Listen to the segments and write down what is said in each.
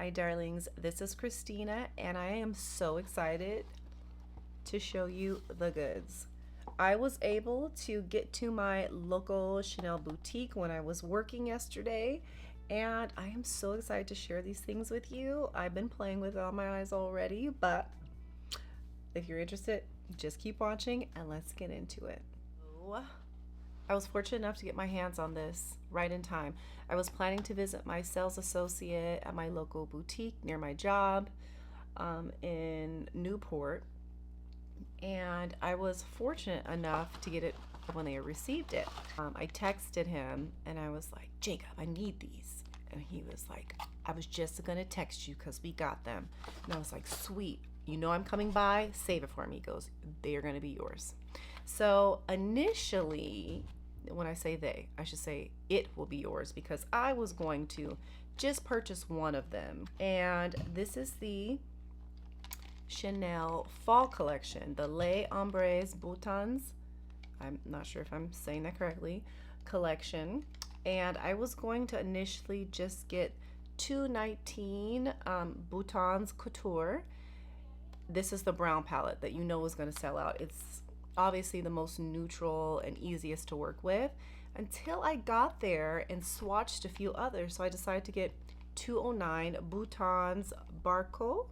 Hi darlings, this is Christina and I am so excited to show you the goods. I was able to get to my local Chanel boutique when I was working yesterday, and I am so excited to share these things with you. I've been playing with it on my eyes already, but if you're interested, just keep watching and let's get into it. I was fortunate enough to get my hands on this right in time. I was planning to visit my sales associate at my local boutique near my job in Newport, and I was fortunate enough to get it when they received it. I texted him and I was like, Jacob, I need these. And he was like, I was just gonna text you because we got them. And I was like, sweet, you know I'm coming by, save it for me. He goes, they are gonna be yours. So initially, when I say they, I should say it will be yours, because I was going to just purchase one of them. And this is the Chanel Fall Collection, the Les Ombres Boutons, I'm not sure if I'm saying that correctly, collection. And I was going to initially just get 219 Boutons Couture. This is the brown palette that you know is going to sell out. It's obviously the most neutral and easiest to work with, until I got there and swatched a few others. So I decided to get 209 Boutons Baroque.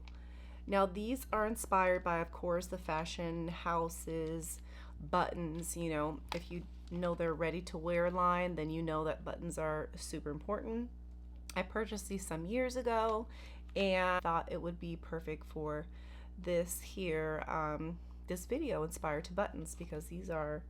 Now these are inspired by, of course, the fashion houses buttons. You know, if you know their ready to wear line, then you know that buttons are super important. I purchased these some years ago and thought it would be perfect for this here this video inspired to buttons, because these are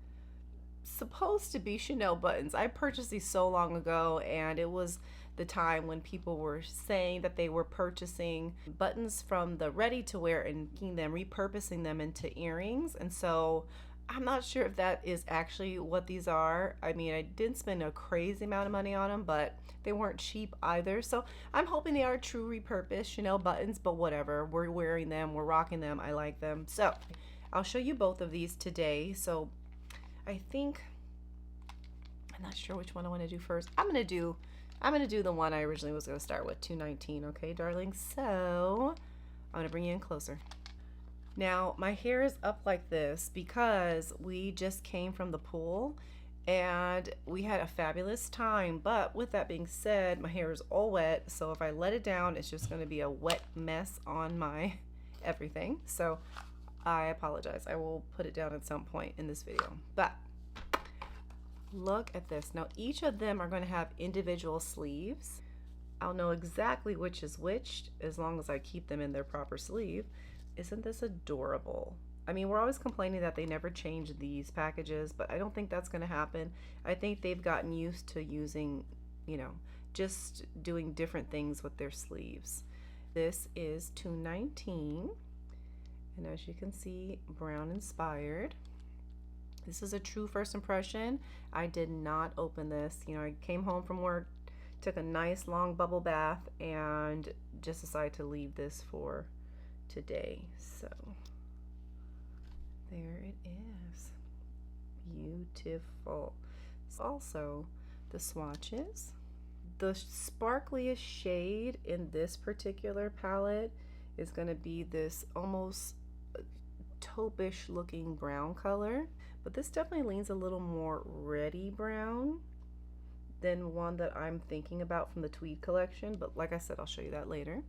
supposed to be Chanel buttons. I purchased these so long ago, and it was the time when people were saying that they were purchasing buttons from the ready to wear and making them, repurposing them into earrings. And so I'm not sure if that is actually what these are. I mean, I didn't spend a crazy amount of money on them, but they weren't cheap either. So I'm hoping they are true repurposed Chanel buttons, but whatever. We're wearing them, we're rocking them, I like them. So I'll show you both of these today. So I think, I'm not sure which one I want to do first. I'm gonna do the one I originally was gonna start with, 219, okay, darling? So I'm gonna bring you in closer. Now my hair is up like this because we just came from the pool and we had a fabulous time. But with that being said, my hair is all wet, so if I let it down, it's just gonna be a wet mess on my everything. So I apologize. I will put it down at some point in this video. But look at this. Now each of them are going to have individual sleeves. I'll know exactly which is which as long as I keep them in their proper sleeve. Isn't this adorable? I mean, we're always complaining that they never change these packages, but I don't think that's going to happen. I think they've gotten used to using, you know, just doing different things with their sleeves. This is 219. And as you can see, brown inspired. This is a true first impression. I did not open this. You know, I came home from work, took a nice long bubble bath, and just decided to leave this for today. So there it is. Beautiful. Also, the swatches. The sparkliest shade in this particular palette is going to be this almost taupe-ish looking brown color, but this definitely leans a little more reddy brown than one that I'm thinking about from the Tweed collection, but like I said, I'll show you that later.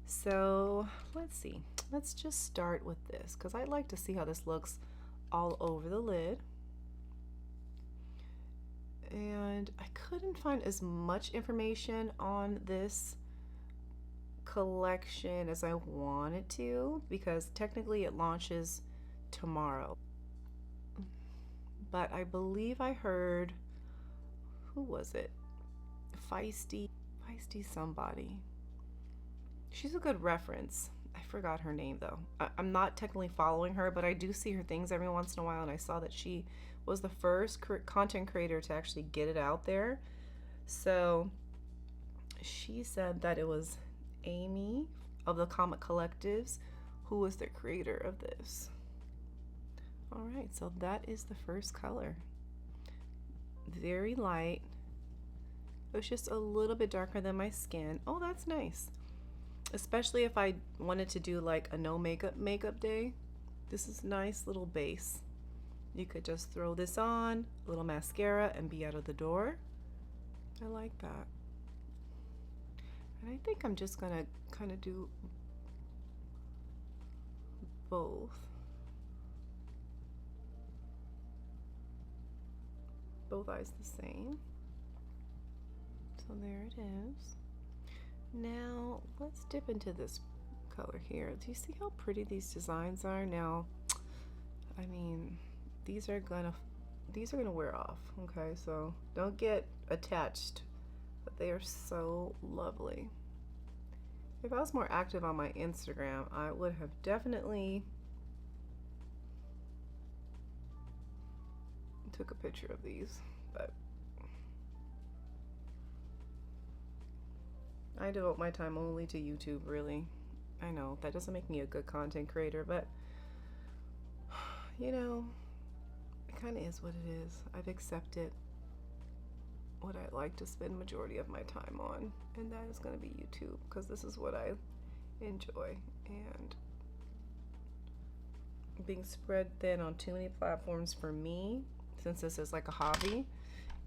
So let's see, let's just start with this because I'd like to see how this looks all over the lid. And I couldn't find as much information on this collection as I wanted to, because technically it launches tomorrow. But I believe I heard, who was it? Feisty somebody. She's a good reference. I forgot her name though. I'm not technically following her, but I do see her things every once in a while, and I saw that she was the first content creator to actually get it out there. So she said that it was Amy of the Comic Collectives who was the creator of this. All right, so that is the first color. Very light. It was just a little bit darker than my skin. Oh, that's nice. especially if I wanted to do like a no makeup day. This is a nice little base. You could just throw this on, a little mascara, and be out of the door. I like that. And I think I'm just gonna kind of do both. Both eyes the same. So there it is. Now let's dip into this color here. Do you see how pretty these designs are? Now, I mean, these are gonna wear off, okay? So don't get attached, but they are so lovely. If I was more active on my Instagram, I would have definitely took a picture of these, but I devote my time only to YouTube, really. I know that doesn't make me a good content creator, but you know, it kind of is what it is. I've accepted what I like to spend majority of my time on, and that is going to be YouTube, because this is what I enjoy, and being spread thin on too many platforms for me, since this is like a hobby,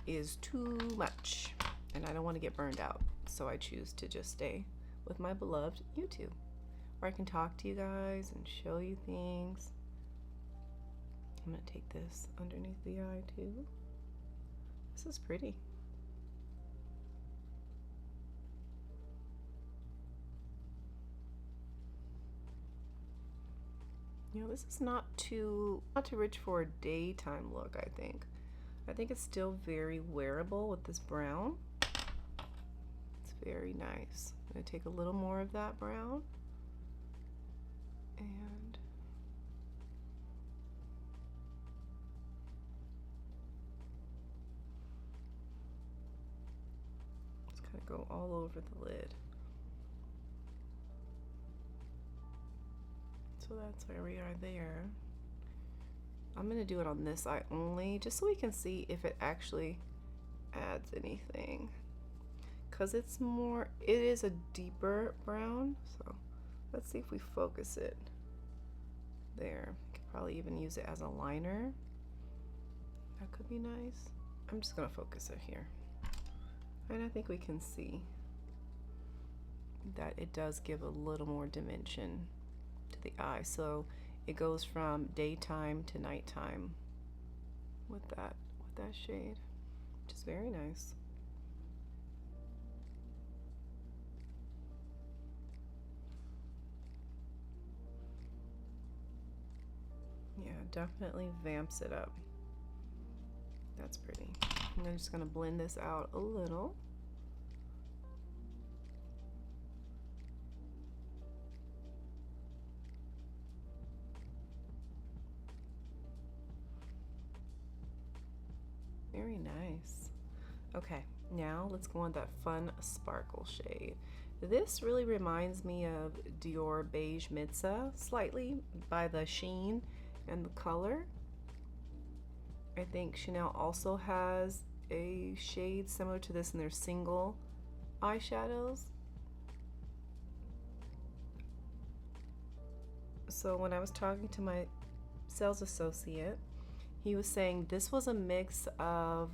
is too much, and I don't want to get burned out. So I choose to just stay with my beloved YouTube, where I can talk to you guys and show you things. I'm gonna take this underneath the eye too. This is pretty. You know, this is not too rich for a daytime look, I think. I think it's still very wearable with this brown. It's very nice. I'm going to take a little more of that brown. And just kind of go all over the lid. So that's where we are there. I'm going to do it on this eye only, just so we can see if it actually adds anything. Because it is a deeper brown, so let's see if we focus it there. I could probably even use it as a liner. That could be nice. I'm just going to focus it here. And I think we can see that it does give a little more dimension to the eye. So it goes from daytime to nighttime with that shade, which is very nice. Yeah, definitely vamps it up. That's pretty. I'm just gonna blend this out a little. Very nice. Okay, now let's go on that fun sparkle shade. This really reminds me of Dior Beige Mitza slightly by the sheen and the color. I think Chanel also has a shade similar to this in their single eyeshadows. So when I was talking to my sales associate, he was saying this was a mix of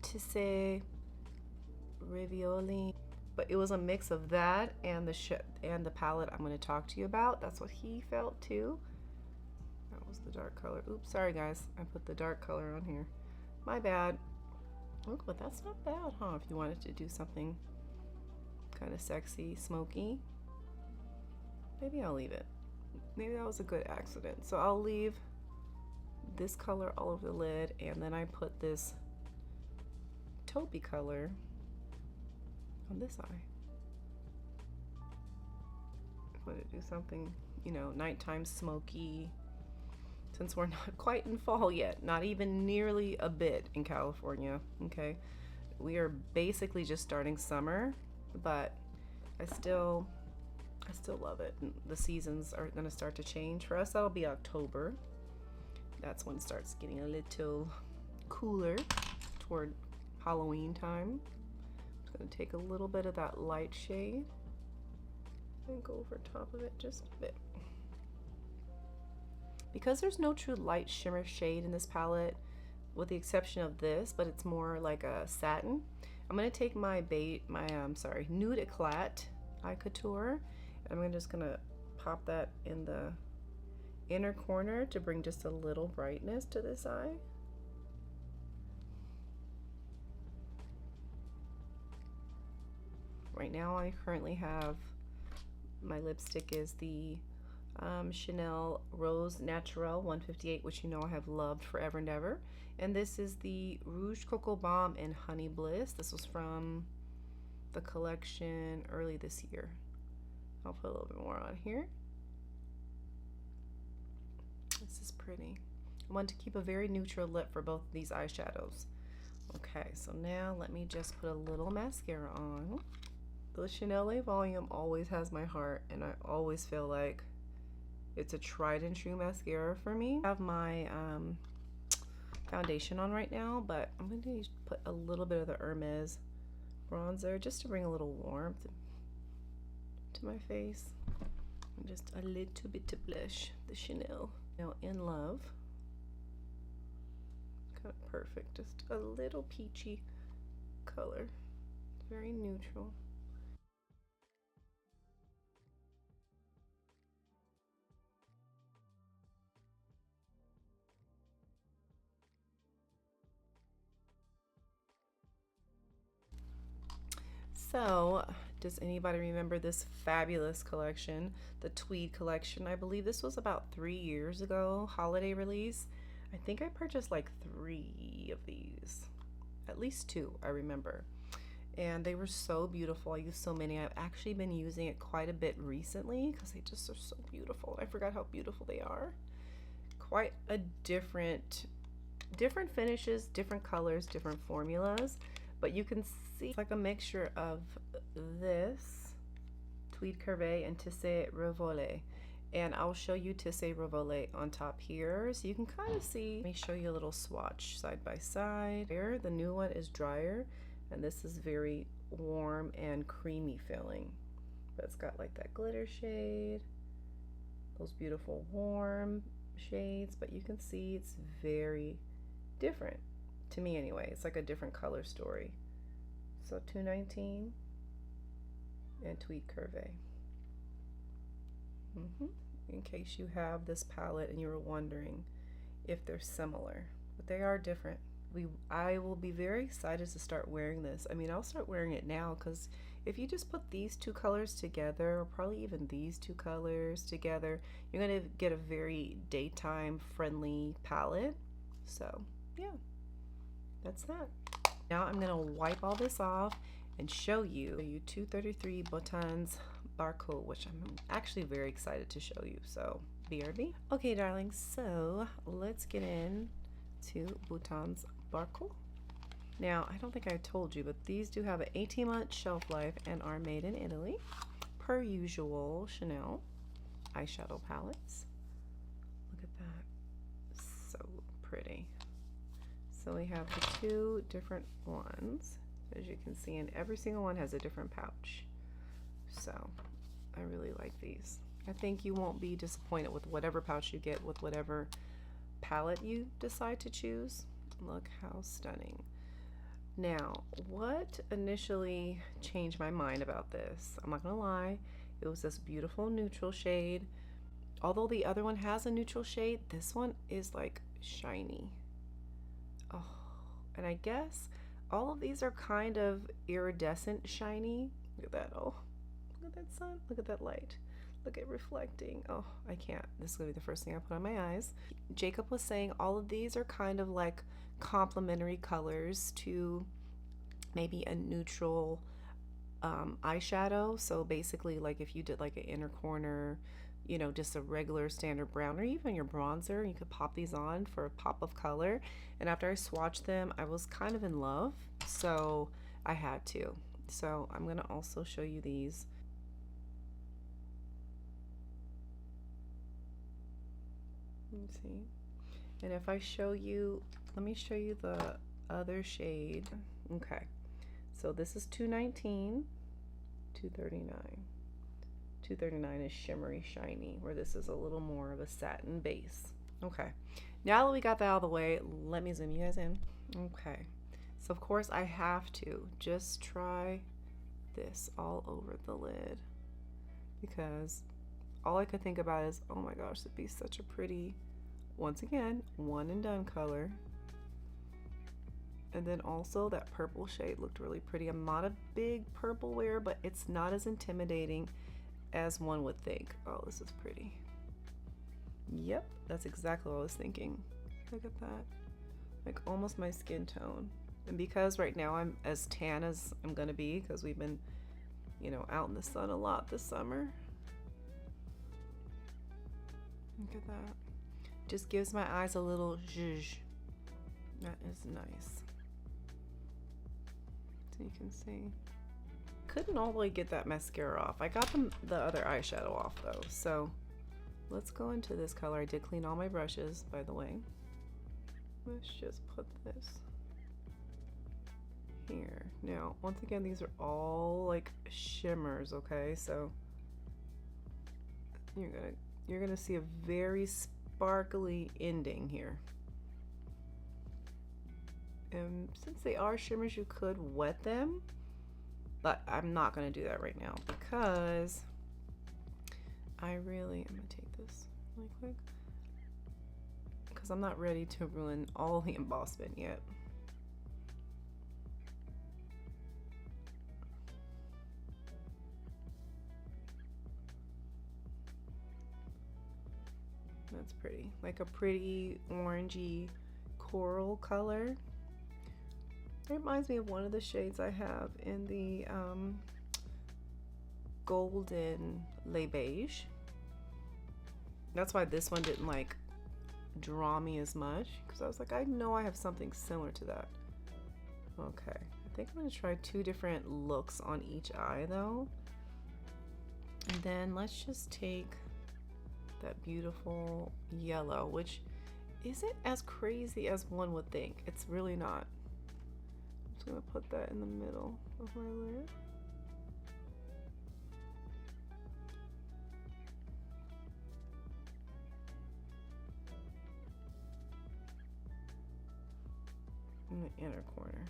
Tissé Ravioli, but it was a mix of that and the palette I'm going to talk to you about. That's what he felt too. That was the dark color. Oops, sorry guys, I put the dark color on here. My bad. Oh, but that's not bad, huh? If you wanted to do something kind of sexy, smoky, maybe I'll leave it. Maybe that was a good accident. So I'll leave this color all over the lid, and then I put this taupey color on this eye. I'm going to do something, you know, nighttime smoky, since we're not quite in fall yet, not even nearly a bit in California, okay? We are basically just starting summer, but I still love it. The seasons are going to start to change. For us, that'll be October. That's when it starts getting a little cooler toward Halloween time. gonna take a little bit of that light shade and go over top of it just a bit. Because there's no true light shimmer shade in this palette, with the exception of this, but it's more like a satin, I'm gonna take my Nude ECLAT Eye Couture, and I'm just gonna pop that in the inner corner to bring just a little brightness to this eye. Right now I currently have, my lipstick is the Chanel Rose Naturel 158, which you know I have loved forever and ever. And this is the Rouge Cocoa Bomb in Honey Bliss. This was from the collection early this year. I'll put a little bit more on here. This is pretty. I want to keep a very neutral lip for both of these eyeshadows. Okay, so now let me just put a little mascara on. The Chanel Volume always has my heart, and I always feel like it's a tried and true mascara for me. I have my foundation on right now, but I'm going to put a little bit of the Hermes bronzer just to bring a little warmth to my face. And just a little bit of blush, the Chanel. Now In Love. Kind of perfect, just a little peachy color. Very neutral. So, does anybody remember this fabulous collection, the Tweed collection? I believe this was about 3 years ago, holiday release. I think I purchased like 3 of these, at least 2, I remember. And they were so beautiful. I used so many. I've actually been using it quite a bit recently because they just are so beautiful. I forgot how beautiful they are. Quite a different finishes, different colors, different formulas, but you can see it's like a mixture of this Tweed Curvé and Tissé Revolé, and I'll show you Tissé Revolé on top here so you can kind of see. Let me show you a little swatch side by side. Here the new one is drier, and this is very warm and creamy feeling, but it's got like that glitter shade, those beautiful warm shades, but you can see it's very different to me anyway. It's like a different color story. So $2.19 and Tweed Curvé. In case you have this palette and you were wondering if they're similar, but they are different. I will be very excited to start wearing this. I mean, I'll start wearing it now because if you just put these 2 colors together, or probably even these 2 colors together, you're going to get a very daytime friendly palette. So yeah, that's that. Now I'm going to wipe all this off and show you 233 Boutons Baroque, which I'm actually very excited to show you. So BRB. Okay, darlings, so let's get in to Boutons Baroque. Now, I don't think I told you, but these do have an 18-month shelf life and are made in Italy. Per usual, Chanel eyeshadow palettes. Look at that. So pretty. So we have the 2 different ones, as you can see, and every single one has a different pouch. So I really like these. I think you won't be disappointed with whatever pouch you get with whatever palette you decide to choose. Look how stunning. Now, what initially changed my mind about this? I'm not gonna lie, it was this beautiful neutral shade. Although the other one has a neutral shade, this one is like shiny. Oh, and I guess all of these are kind of iridescent shiny. Look at that. Oh, look at that sun. Look at that light. Look at reflecting. Oh, I can't. This is going to be the first thing I put on my eyes. Jacob was saying all of these are kind of like complementary colors to maybe a neutral eyeshadow. So basically, like if you did like an inner corner, you know, just a regular standard brown, or even your bronzer, you could pop these on for a pop of color. And after I swatched them, I was kind of in love, so I had to. So I'm gonna also show you these. Let me see. And if I show you, let me show you the other shade. Okay, So this is $2.19, $2.39. $2.39 is shimmery shiny, where this is a little more of a satin base. Okay, now that we got that out of the way, let me zoom you guys in. Okay, so of course I have to just try this all over the lid, because all I could think about is, oh my gosh, it'd be such a pretty, once again, one and done color. And then also that purple shade looked really pretty. I'm not a big purple wearer, but it's not as intimidating as one would think. Oh, this is pretty. Yep, that's exactly what I was thinking. Look at that. Like almost my skin tone. And because right now I'm as tan as I'm gonna be, because we've been, you know, out in the sun a lot this summer. Look at that. Just gives my eyes a little zhuzh. That is nice. So you can see. Couldn't all the way get that mascara off. I got the other eyeshadow off though. So let's go into this color. I did clean all my brushes, by the way. Let's just put this here. Now, once again, these are all like shimmers, okay? So you're gonna see a very sparkly ending here. And since they are shimmers, you could wet them, but I'm not gonna do that right now because I'm gonna take this really quick because I'm not ready to ruin all the embossment yet. That's pretty, like a pretty orangey coral color. It reminds me of one of the shades I have in the golden lait beige. That's why this one didn't like draw me as much, because I was like, I know I have something similar to that. Okay, I think I'm gonna try two different looks on each eye though. And then let's just take that beautiful yellow, which isn't as crazy as one would think. It's really not. I'm just gonna put that in the middle of my lid. In the inner corner.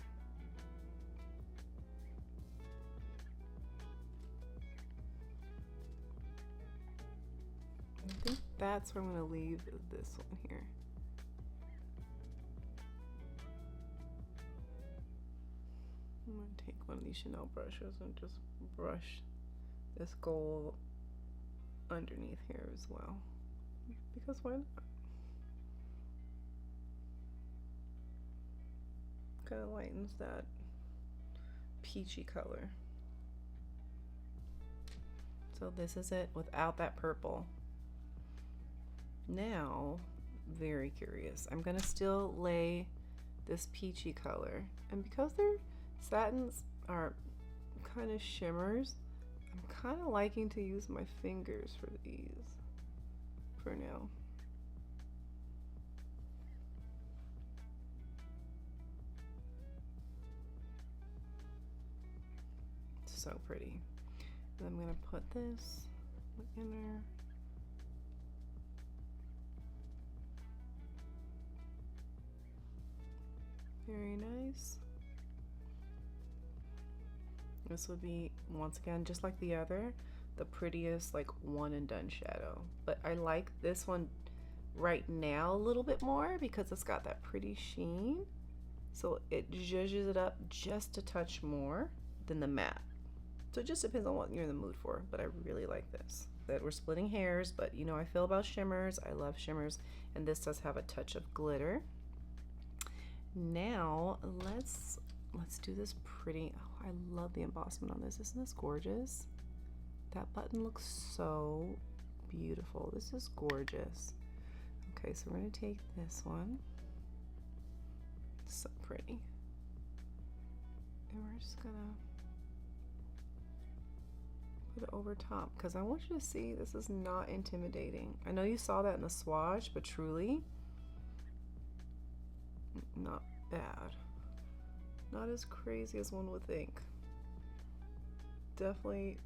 I think that's where I'm going to leave this one here. I'm going to take one of these Chanel brushes and just brush this gold underneath here as well. Because why not? Kind of lightens that peachy color. So this is it without that purple. Now, very curious. I'm gonna still lay this peachy color, and because their satins are kind of shimmers, I'm kind of liking to use my fingers for these for now. So pretty. And I'm gonna put this in there. Very nice. This would be, once again, just like the other, the prettiest like one and done shadow. But I like this one right now a little bit more because it's got that pretty sheen. So it zhuzhes it up just a touch more than the matte. So it just depends on what you're in the mood for, but I really like this. That we're splitting hairs, but you know I feel about shimmers. I love shimmers, and this does have a touch of glitter. Now let's do this pretty. Oh, I love the embossment on this. Isn't this gorgeous? That button looks so beautiful. This is gorgeous. Okay, so we're gonna take this one. So pretty. And we're just gonna put it over top because I want you to see this is not intimidating. I know you saw that in the swatch, but truly not bad. Not as crazy as one would think. Definitely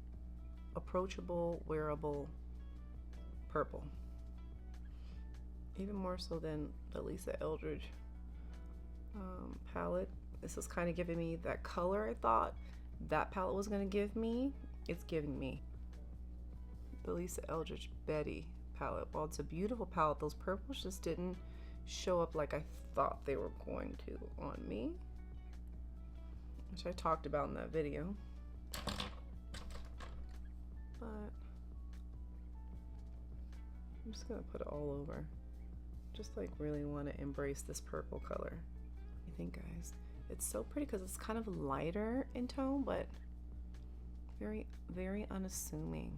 approachable, wearable purple. Even more so than the Lisa Eldridge palette. This is kind of giving me that color I thought that palette was going to give me. It's giving me the Lisa Eldridge Betty palette. While it's a beautiful palette, those purples just didn't show up like I thought they were going to on me, which I talked about in that video. But I'm just gonna put it all over. Just like really want to embrace this purple color. What do you think, guys? It's so pretty because it's kind of lighter in tone, but very, very unassuming.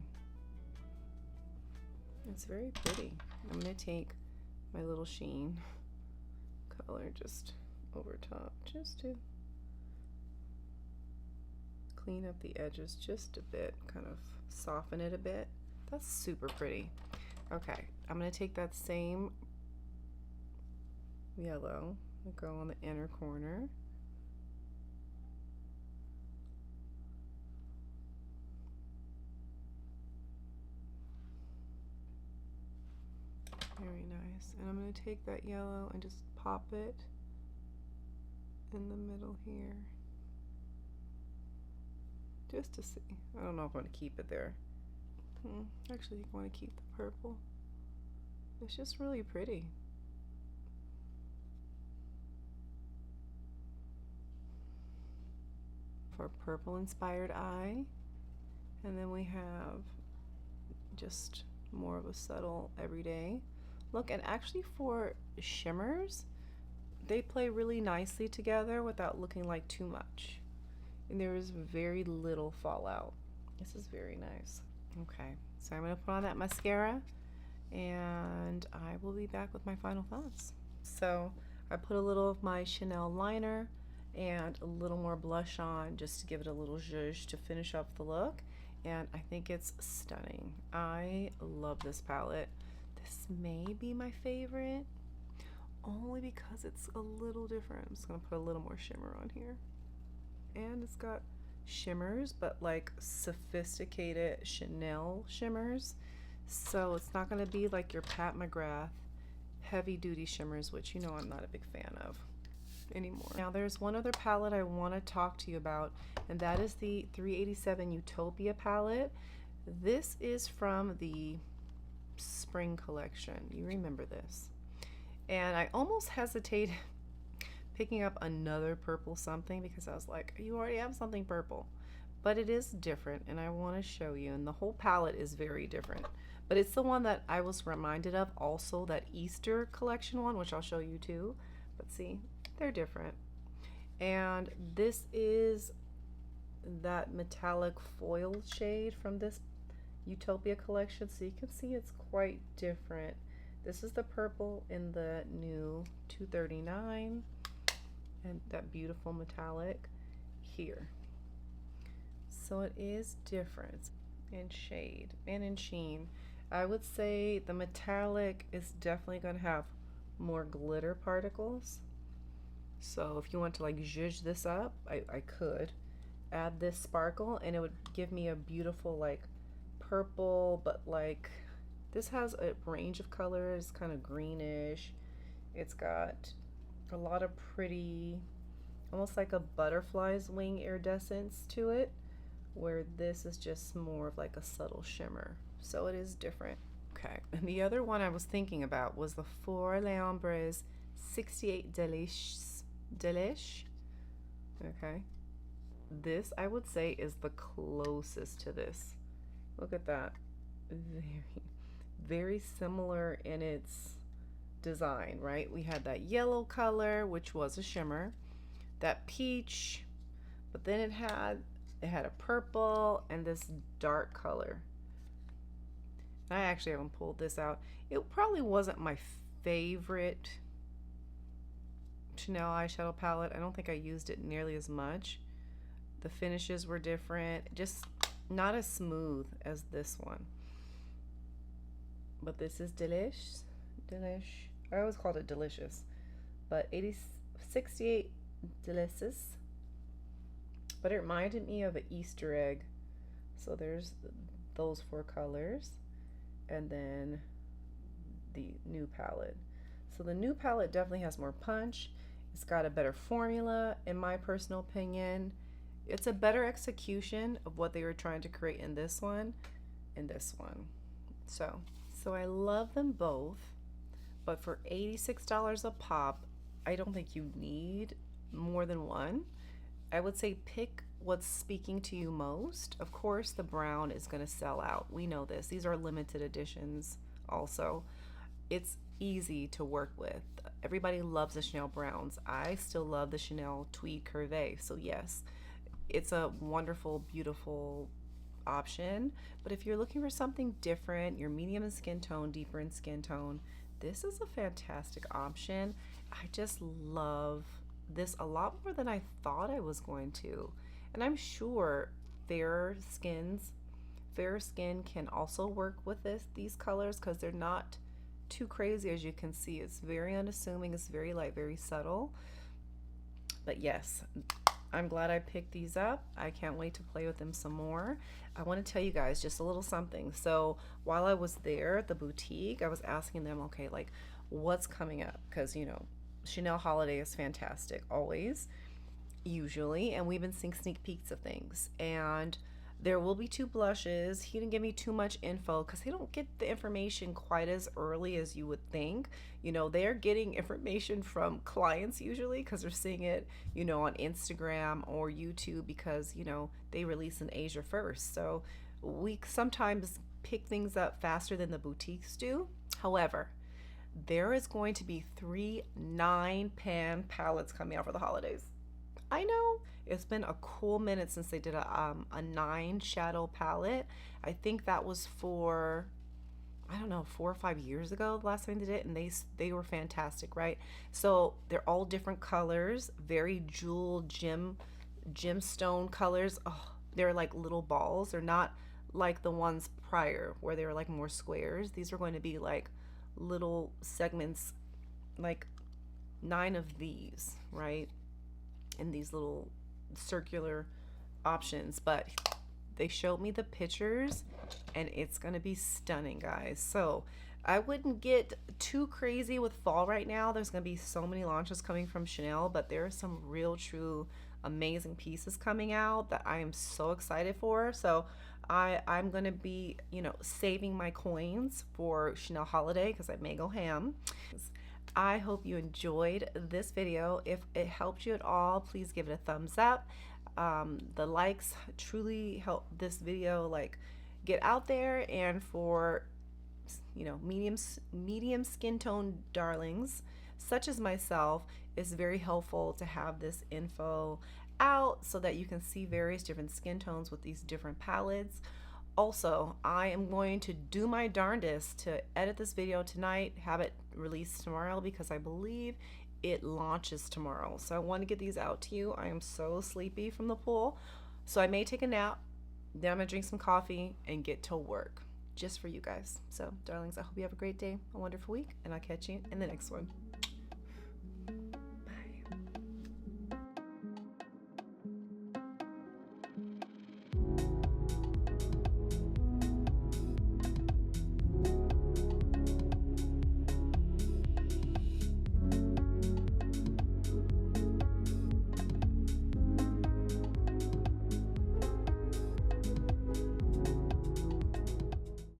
It's very pretty. I'm gonna take my little sheen color just over top, just to clean up the edges just a bit, kind of soften it a bit. That's super pretty. Okay, I'm gonna take that same yellow and go on the inner corner. Very nice. And I'm going to take that yellow and just pop it in the middle here. Just to see. I don't know if I'm going to keep it there. Actually, I want to keep the purple. It's just really pretty. For purple inspired eye. And then we have just more of a subtle everyday look. And actually for shimmers, they play really nicely together without looking like too much. And there is very little fallout. This is very nice. Okay, so I'm going to put on that mascara and I will be back with my final thoughts. So I put a little of my Chanel liner and a little more blush on just to give it a little zhuzh to finish up the look. And I think it's stunning. I love this palette. This may be my favorite, only because it's a little different. I'm just gonna put a little more shimmer on here. And it's got shimmers, but like sophisticated Chanel shimmers. So it's not gonna be like your Pat McGrath heavy duty shimmers, which you know I'm not a big fan of anymore. Now there's one other palette I want to talk to you about, and that is the 387 Utopia palette. This is from the spring collection. You remember this. And I almost hesitated picking up another purple something because I was like, you already have something purple. But it is different and I want to show you, and the whole palette is very different. But it's the one that I was reminded of, also that Easter collection one, which I'll show you too. But see, they're different. And this is that metallic foil shade from this Utopia collection, so you can see it's quite different. This is the purple in the new 239 and that beautiful metallic here. So it is different in shade and in sheen. I would say the metallic is definitely going to have more glitter particles. So if you want to like zhuzh this up, I could add this sparkle and it would give me a beautiful like purple, but like this has a range of colors, kind of greenish. It's got a lot of pretty, almost like a butterfly's wing iridescence to it, where this is just more of like a subtle shimmer. So it is different. Okay, and the other one I was thinking about was the For Les Ombres 68 Delish. Okay, this I would say is the closest to this. Look at that. Very similar in its design, right? We had that yellow color, which was a shimmer, that peach, but then it had a purple and this dark color. And I actually haven't pulled this out. It probably wasn't my favorite Chanel eyeshadow palette. I don't think I used it nearly as much. The finishes were different, just not as smooth as this one. But this is Delish. I always called it Delicious. But 68 Delicious. but it reminded me of an Easter egg. So there's those 4 colors, and then the new palette. So the new palette definitely has more punch. It's got a better formula, in my personal opinion. It's a better execution of what they were trying to create in this one and this one. So I love them both, but for $86 a pop, I don't think you need more than one. I would say pick what's speaking to you most. Of course, the brown is going to sell out. We know this. These are limited editions also. It's easy to work with. Everybody loves the Chanel browns. I still love the Chanel Tweed Curve. So yes, it's a wonderful, beautiful option. But if you're looking for something different, you're medium in skin tone, deeper in skin tone, this is a fantastic option. I just love this a lot more than I thought I was going to. And I'm sure fairer skin can also work with these colors, because they're not too crazy. As you can see, it's very unassuming, it's very light, very subtle. But yes, I'm glad I picked these up. I can't wait to play with them some more. I want to tell you guys just a little something. So while I was there at the boutique, I was asking them, okay, like what's coming up? Because you know, Chanel holiday is fantastic always, usually, and we've been seeing sneak peeks of things. And there will be 2 blushes. He didn't give me too much info because they don't get the information quite as early as you would think. You know, they're getting information from clients usually because they're seeing it, you know, on Instagram or YouTube, because, you know, they release in Asia first. So we sometimes pick things up faster than the boutiques do. However, there is going to be 3 9-pan palettes coming out for the holidays. I know it's been a cool minute since they did a 9 shadow palette. I think that was for, I don't know, 4 or 5 years ago the last time they did it, and they were fantastic, right? So they're all different colors, very jewel gemstone colors. Oh, they're like little balls. They're not like the ones prior where they were like more squares. These are going to be like little segments, like 9 of these, right? In these little circular options. But they showed me the pictures and it's gonna be stunning, guys. So I wouldn't get too crazy with fall right now. There's gonna be so many launches coming from Chanel, but there are some real true amazing pieces coming out that I am so excited for. So I'm gonna be, you know, saving my coins for Chanel holiday because I may go ham. I hope you enjoyed this video. If it helped you at all, please give it a thumbs up. The likes truly help this video like get out there, and for, you know, medium skin tone darlings such as myself, it's very helpful to have this info out so that you can see various different skin tones with these different palettes. Also, I am going to do my darndest to edit this video tonight, have it released tomorrow, because I believe it launches tomorrow. So I want to get these out to you. I am so sleepy from the pool, so I may take a nap, then I'm gonna drink some coffee and get to work just for you guys. So darlings, I hope you have a great day, a wonderful week, and I'll catch you in the next one.